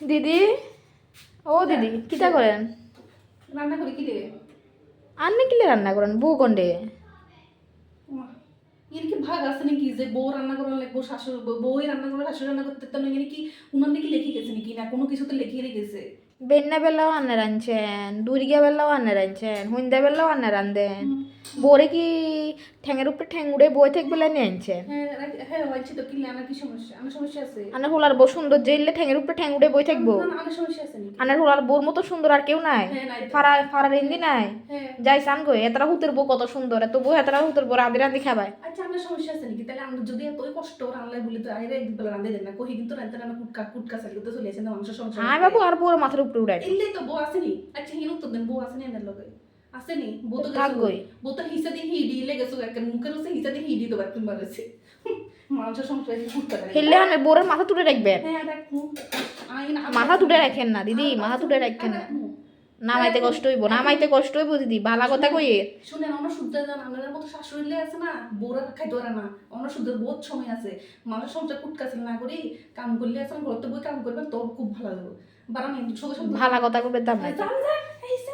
দিদি, ও দিদি কিটা করেন? রান্না করি কি রে? আন্নে কিলে রান্না করেন বউ কন্ডে? এর কি ভাগ আছে নাকি যে বউ রান্না করা লাগবো, শাশুড়ি বউই রান্না করে শাশুড়ি রান্না করতে তো নাকি কি উনার নাকি লেখি গেছে নাকি না কোনো কিছুতে লেখি গেছে? বেন্না বেলাও আন্নে রাঁধছেন, দুর্গা বেলাও আন্নে রাঁধছেন, সন্ধ্যা বেলাও আন্নে রাঁধেন। বউরে কি ঠ্যাঙের উপরে ঠ্যাং উড়ে বই থেকে বেলা নিয়ে আনছেন? হ্যাঁ হ্যাঁ হয়েছে তো, কিনলে আমার কি সমস্যা? আমার সমস্যা আছে? আনার হোলার বউ সুন্দর জেললে ঠ্যাঙের উপরে ঠ্যাং উড়ে বই থাকবো? না, আমার সমস্যা আছে নাকি? আনার হোলার বউর মতো সুন্দর আর কেউ নাই? হ্যাঁ নাই তো। ফারার ইন্দি নাই? হ্যাঁ। যাই সান গো, এতটা হুতের বউ কত সুন্দর, এত বউ এতটা হুতের বউ রাঁধি রাঁধি খাবায়। আচ্ছা আমার সমস্যা আছে নাকি? তাহলে আমরা যদি এতই কষ্ট রান্নায় বলি তো আইরে একবেলা রাঁধে দেন না, কহি কিন্তু রান্না রান্না কুটকা সারি করতে চলে আসেন মাংস সমস্যা। হ্যাঁ বাবু, আর বউর মাথার উপরে উড়াই এলে তো বউ আসেনি। আচ্ছা হিন উত্তর দেন, বউ আসেনি এনের লগে? আসেনি বউ তো গেছে, থাকবই। বউ তো হিসা দিয়ে হিডি লেগে গেছে, একটা মুখের হচ্ছে হিসা দিয়ে হিডি তো একদম মারেছে মাংস সমস্যা কুটকা সারি। হেললে আনে বউরের মাথা তুলে রাখবেন। হ্যাঁ রাখমু। মাথা তুলে রাখেন না দিদি, মাথা তুলে রাখেন না। নামাইতে কষ্ট হইব, নামাইতে কষ্ট হইব দিদি, বালা কথা কইয়ে। শুনেন অন্য শুদ্ধ যান, আপনার মতো শাশুড়ি আছে না, বউরা খাইতে পারে না। অন্য শুদ্ধের বহুত সময় আছে, মানুষ সংসার কুটকাছিল না করি কাম করলে আছেন ঘরতে বই কাম করবেন তো খুব ভালো লাগবে। বারান শুধু শুধু ভালা কথা কইবে দাম নাই। যান যান এই যে